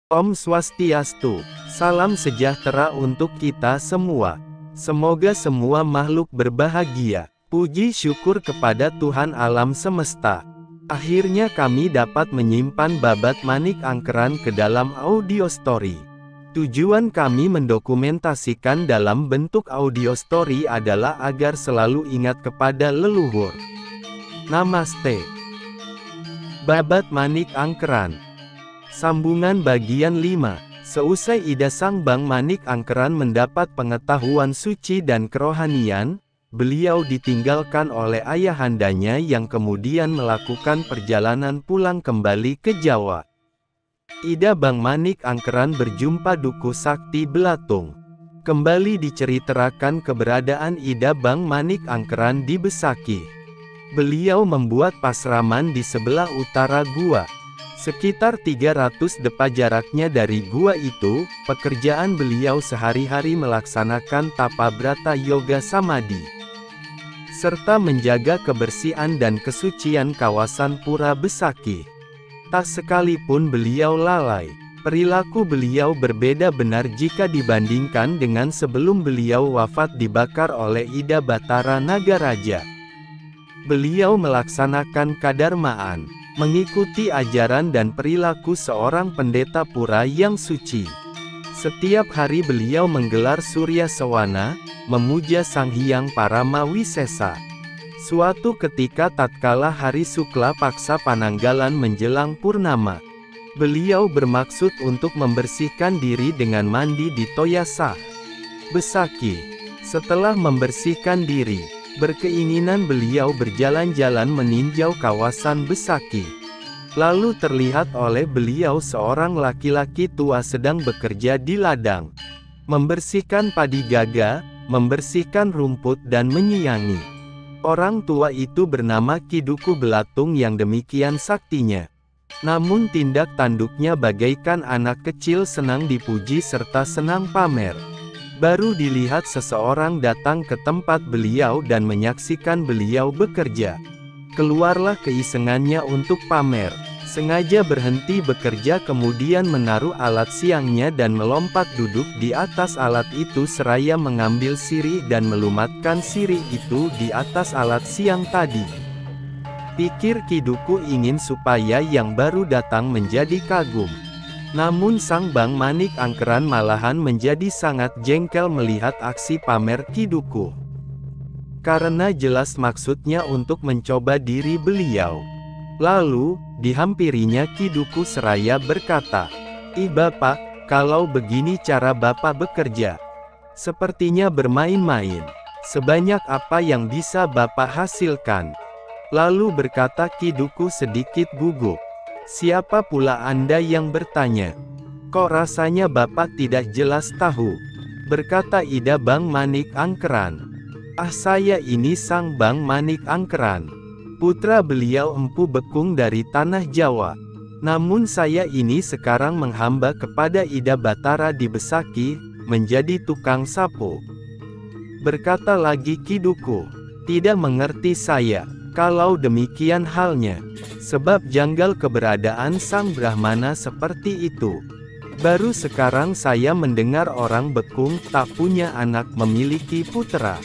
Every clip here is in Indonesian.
Om Swastiastu, salam sejahtera untuk kita semua. Semoga semua makhluk berbahagia. Puji syukur kepada Tuhan alam semesta. Akhirnya kami dapat menyimpan babat manik angkeran ke dalam audio story. Tujuan kami mendokumentasikan dalam bentuk audio story adalah agar selalu ingat kepada leluhur. Namaste. Babat manik angkeran. Sambungan bagian 5. Seusai Ida Sang Bang Manik Angkeran mendapat pengetahuan suci dan kerohanian, beliau ditinggalkan oleh ayahandanya yang kemudian melakukan perjalanan pulang kembali ke Jawa. Ida Bang Manik Angkeran berjumpa Duku Sakti Belatung. Kembali diceritakan keberadaan Ida Bang Manik Angkeran di Besakih. Beliau membuat pasraman di sebelah utara gua. Sekitar 300 depa jaraknya dari gua itu, pekerjaan beliau sehari-hari melaksanakan tapa brata yoga samadhi, serta menjaga kebersihan dan kesucian kawasan pura Besakih. Tak sekalipun beliau lalai, perilaku beliau berbeda benar jika dibandingkan dengan sebelum beliau wafat dibakar oleh Ida Batara Nagaraja. Beliau melaksanakan kadarmaan, mengikuti ajaran dan perilaku seorang pendeta pura yang suci. Setiap hari beliau menggelar Surya Sewana, memuja Sang Hyang Paramawisesa. Suatu ketika tatkala hari Sukla Paksa Pananggalan menjelang purnama, beliau bermaksud untuk membersihkan diri dengan mandi di Toyasah, Besakih. Setelah membersihkan diri, berkeinginan beliau berjalan-jalan meninjau kawasan Besakih. Lalu terlihat oleh beliau seorang laki-laki tua sedang bekerja di ladang, membersihkan padi gaga, membersihkan rumput dan menyiangi. Orang tua itu bernama Ki Duku Belatung yang demikian saktinya. Namun tindak tanduknya bagaikan anak kecil senang dipuji serta senang pamer. Baru dilihat seseorang datang ke tempat beliau dan menyaksikan beliau bekerja. Keluarlah keisengannya untuk pamer. Sengaja berhenti bekerja kemudian menaruh alat siangnya dan melompat duduk di atas alat itu seraya mengambil sirih dan melumatkan sirih itu di atas alat siang tadi. Pikir Ki Duku ingin supaya yang baru datang menjadi kagum. Namun Sang Bang Manik Angkeran malahan menjadi sangat jengkel melihat aksi pamer Ki Duku. Karena jelas maksudnya untuk mencoba diri beliau. Lalu, dihampirinya Ki Duku seraya berkata, "Ih Bapak, kalau begini cara Bapak bekerja, sepertinya bermain-main. Sebanyak apa yang bisa Bapak hasilkan?" Lalu berkata Ki Duku sedikit gugup, "Siapa pula Anda yang bertanya? Kok rasanya Bapak tidak jelas tahu?" Berkata Ida Bang Manik Angkeran, "Ah, saya ini Sang Bang Manik Angkeran. Putra beliau Empu Bekung dari tanah Jawa. Namun saya ini sekarang menghamba kepada Ida Batara di Besakih, menjadi tukang sapu." Berkata lagi Ki Duku, "Tidak mengerti saya, kalau demikian halnya. Sebab janggal keberadaan Sang Brahmana seperti itu. Baru sekarang saya mendengar orang Bekung tak punya anak memiliki putra.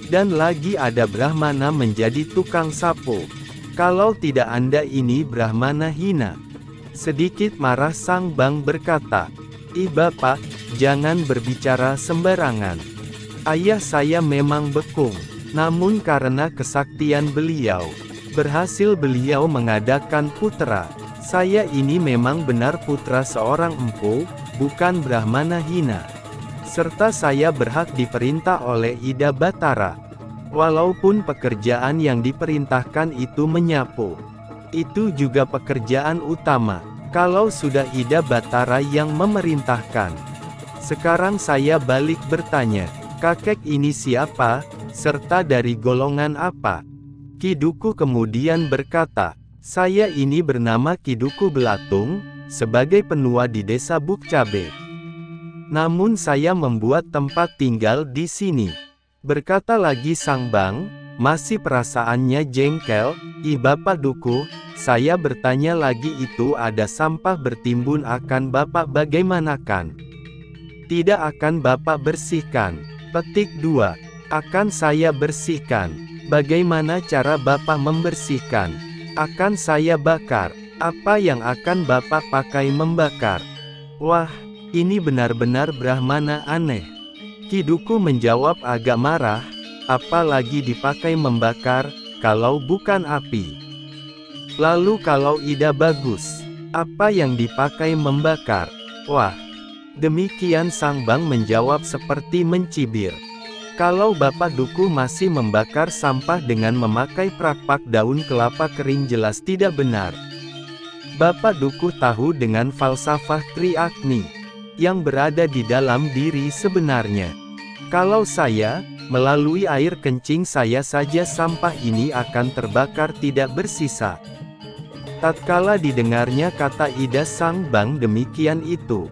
Dan lagi ada Brahmana menjadi tukang sapu. Kalau tidak Anda ini Brahmana hina." Sedikit marah Sang Bang berkata, "Ih Bapak, jangan berbicara sembarangan. Ayah saya memang Bekung. Namun karena kesaktian beliau, berhasil beliau mengadakan putra. Saya ini memang benar putra seorang empu, bukan Brahmana hina. Serta saya berhak diperintah oleh Ida Batara. Walaupun pekerjaan yang diperintahkan itu menyapu, itu juga pekerjaan utama, kalau sudah Ida Batara yang memerintahkan. Sekarang saya balik bertanya, kakek ini siapa, serta dari golongan apa?" Ki Duku kemudian berkata, "Saya ini bernama Ki Duku Belatung, sebagai penua di desa Bukcabe. Namun saya membuat tempat tinggal di sini." Berkata lagi Sang Bang, Masih perasaannya jengkel, "Ih Bapak Dukuh, saya bertanya lagi itu ada sampah bertimbun akan Bapak bagaimanakan? Tidak akan Bapak bersihkan?" Petik 2. Akan saya bersihkan. Bagaimana cara Bapak membersihkan? Akan saya bakar. Apa yang akan Bapak pakai membakar? Wah, ini benar-benar Brahmana aneh. Ki Dukuh menjawab agak marah, apalagi dipakai membakar, kalau bukan api. Lalu kalau Ida bagus, apa yang dipakai membakar? Wah, demikian Sang Bang menjawab seperti mencibir. Kalau Bapak Dukuh masih membakar sampah dengan memakai prakpak daun kelapa kering jelas tidak benar. Bapak Dukuh tahu dengan falsafah Tri Agni yang berada di dalam diri sebenarnya. Kalau saya, melalui air kencing saya saja sampah ini akan terbakar tidak bersisa. Tatkala didengarnya kata Ida Sang Bang demikian itu,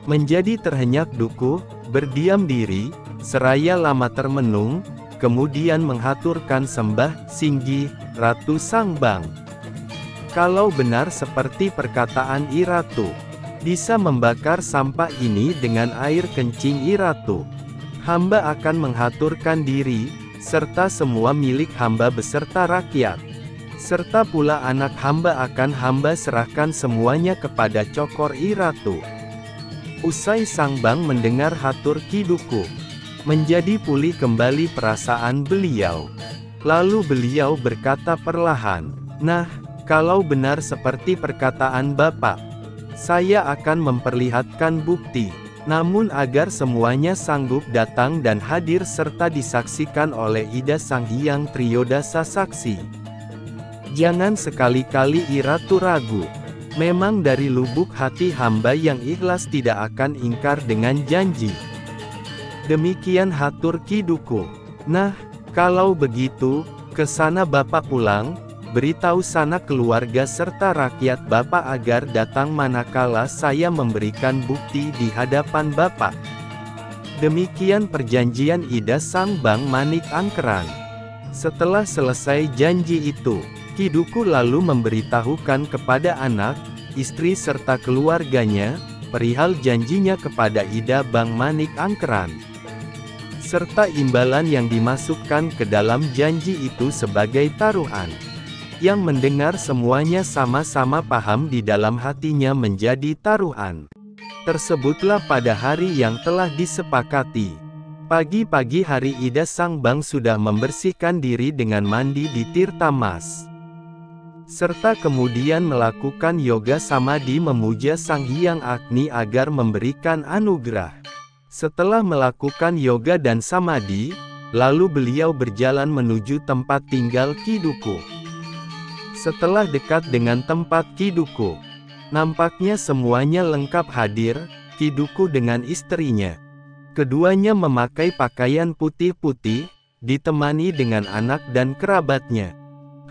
menjadi terhenyak Dukuh, berdiam diri, seraya lama termenung, kemudian menghaturkan sembah, "Singgih, Ratu Sang Bang. Kalau benar seperti perkataan I Ratu, bisa membakar sampah ini dengan air kencing I Ratu, hamba akan menghaturkan diri, serta semua milik hamba beserta rakyat. Serta pula anak hamba akan hamba serahkan semuanya kepada Cokor I Ratu." Usai Sang Bang mendengar hatur Ki Dukuh, menjadi pulih kembali perasaan beliau. Lalu beliau berkata perlahan, "Nah, kalau benar seperti perkataan Bapak, saya akan memperlihatkan bukti. Namun agar semuanya sanggup datang dan hadir serta disaksikan oleh Ida Sang Hyang Triyodasa Saksi. Jangan sekali-kali I Ratu ragu. Memang dari lubuk hati hamba yang ikhlas tidak akan ingkar dengan janji." Demikian hatur Ki Dukuh. "Nah, kalau begitu, ke sana Bapak pulang, beritahu sana keluarga serta rakyat Bapak agar datang manakala saya memberikan bukti di hadapan Bapak." Demikian perjanjian Ida Sang Bang Manik Angkeran. Setelah selesai janji itu, Ki Dukuh lalu memberitahukan kepada anak, istri serta keluarganya, perihal janjinya kepada Ida Bang Manik Angkeran, serta imbalan yang dimasukkan ke dalam janji itu sebagai taruhan. Yang mendengar semuanya sama-sama paham di dalam hatinya menjadi taruhan. Tersebutlah pada hari yang telah disepakati. Pagi-pagi hari Ida Sang Bang sudah membersihkan diri dengan mandi di Tirta Mas, serta kemudian melakukan yoga samadhi memuja Sang Hyang Agni agar memberikan anugerah. Setelah melakukan yoga dan samadhi, lalu beliau berjalan menuju tempat tinggal Ki Dukuh. Setelah dekat dengan tempat Ki Dukuh, nampaknya semuanya lengkap hadir, Ki Dukuh dengan istrinya. Keduanya memakai pakaian putih-putih, ditemani dengan anak dan kerabatnya.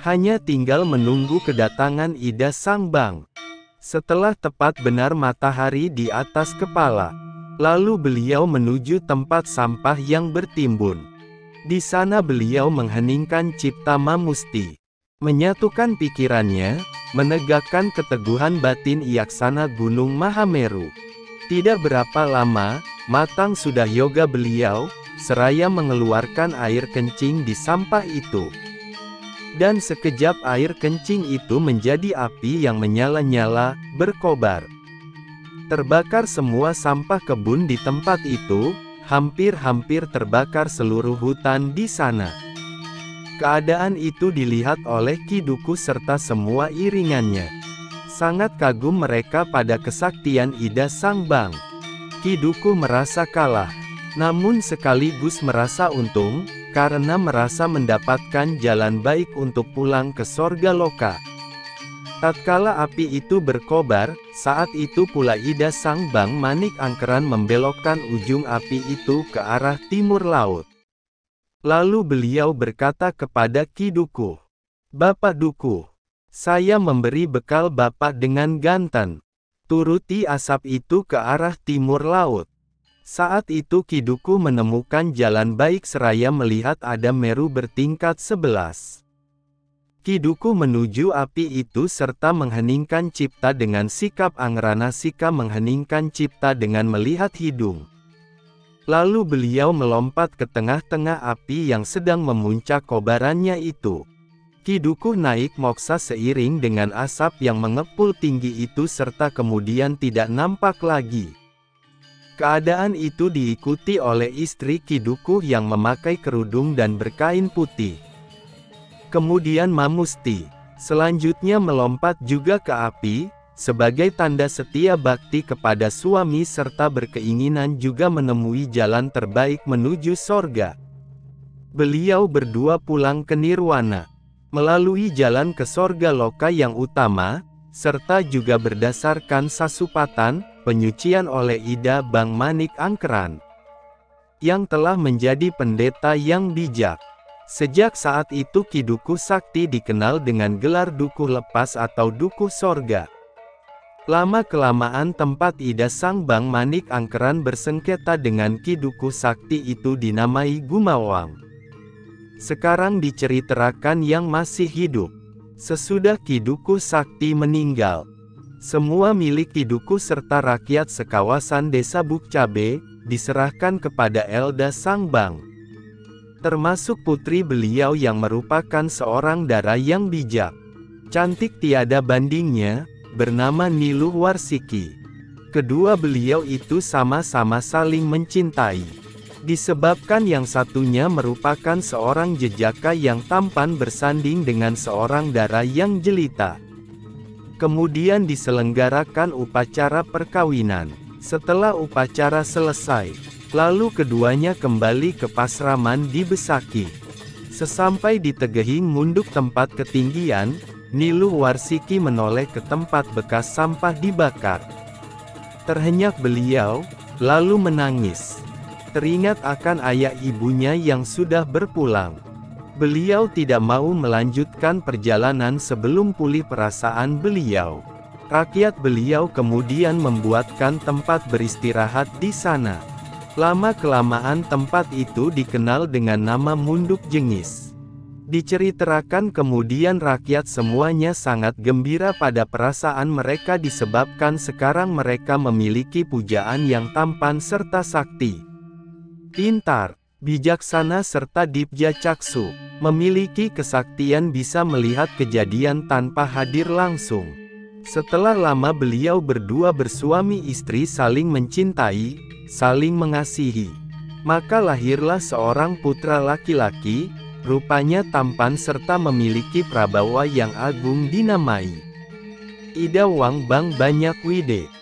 Hanya tinggal menunggu kedatangan Ida Sang Bang. Setelah tepat benar matahari di atas kepala, lalu beliau menuju tempat sampah yang bertimbun. Di sana beliau mengheningkan Cipta Mamusti, menyatukan pikirannya, menegakkan keteguhan batin iaksana Gunung Mahameru. Tidak berapa lama, matang sudah yoga beliau, seraya mengeluarkan air kencing di sampah itu. Dan sekejap air kencing itu menjadi api yang menyala-nyala, berkobar. Terbakar semua sampah kebun di tempat itu, hampir-hampir terbakar seluruh hutan di sana. Keadaan itu dilihat oleh Ki Dukuh serta semua iringannya. Sangat kagum mereka pada kesaktian Ida Sang Bang. Ki Dukuh merasa kalah, namun sekaligus merasa untung, karena merasa mendapatkan jalan baik untuk pulang ke sorga loka. Tatkala api itu berkobar, saat itu pula Ida Sang Bang Manik Angkeran membelokkan ujung api itu ke arah timur laut. Lalu beliau berkata kepada Ki Dukuh, "Bapak Dukuh, saya memberi bekal Bapak dengan ganten. Turuti asap itu ke arah timur laut. Saat itu Kiduku menemukan jalan baik seraya melihat ada Meru bertingkat 11. Kiduku menuju api itu serta mengheningkan cipta dengan sikap Angranasika mengheningkan cipta dengan melihat hidung. Lalu beliau melompat ke tengah-tengah api yang sedang memuncak kobarannya itu. Kiduku naik moksa seiring dengan asap yang mengepul tinggi itu serta kemudian tidak nampak lagi. Keadaan itu diikuti oleh istri Kiduku yang memakai kerudung dan berkain putih. Kemudian Mamusti selanjutnya melompat juga ke api, sebagai tanda setia bakti kepada suami serta berkeinginan juga menemui jalan terbaik menuju sorga. Beliau berdua pulang ke Nirwana, melalui jalan ke sorga loka yang utama, serta juga berdasarkan sasupatan, penyucian oleh Ida Bang Manik Angkeran, yang telah menjadi pendeta yang bijak. Sejak saat itu Kiduku Sakti dikenal dengan gelar Dukuh Lepas atau Dukuh Sorga. Lama-kelamaan tempat Ida Sang Bang Manik Angkeran bersengketa dengan Kiduku Sakti itu dinamai Gumawang. Sekarang diceritakan yang masih hidup. Sesudah Kiduku Sakti meninggal, semua milik Kiduku serta rakyat sekawasan desa Bukcabe, diserahkan kepada Elda Sang Bang. Termasuk putri beliau yang merupakan seorang dara yang bijak. Cantik tiada bandingnya, bernama Niluh Warsiki. Kedua beliau itu sama-sama saling mencintai. Disebabkan yang satunya merupakan seorang jejaka yang tampan bersanding dengan seorang dara yang jelita. Kemudian diselenggarakan upacara perkawinan. Setelah upacara selesai, lalu keduanya kembali ke pasraman di Besaki. Sesampai di Tegehing Munduk tempat ketinggian, Niluh Warsiki menoleh ke tempat bekas sampah dibakar. Terhenyak beliau, lalu menangis. Teringat akan ayah ibunya yang sudah berpulang. Beliau tidak mau melanjutkan perjalanan sebelum pulih perasaan beliau. Rakyat beliau kemudian membuatkan tempat beristirahat di sana. Lama-kelamaan tempat itu dikenal dengan nama Munduk Jengis. Diceritakan kemudian rakyat semuanya sangat gembira pada perasaan mereka disebabkan sekarang mereka memiliki pujaan yang tampan serta sakti. Pintar, bijaksana serta dibja caksu, memiliki kesaktian bisa melihat kejadian tanpa hadir langsung. Setelah lama beliau berdua bersuami istri saling mencintai, saling mengasihi. Maka lahirlah seorang putra laki-laki, rupanya tampan serta memiliki prabawa yang agung dinamai Ida Wang Bang Banyak Wide.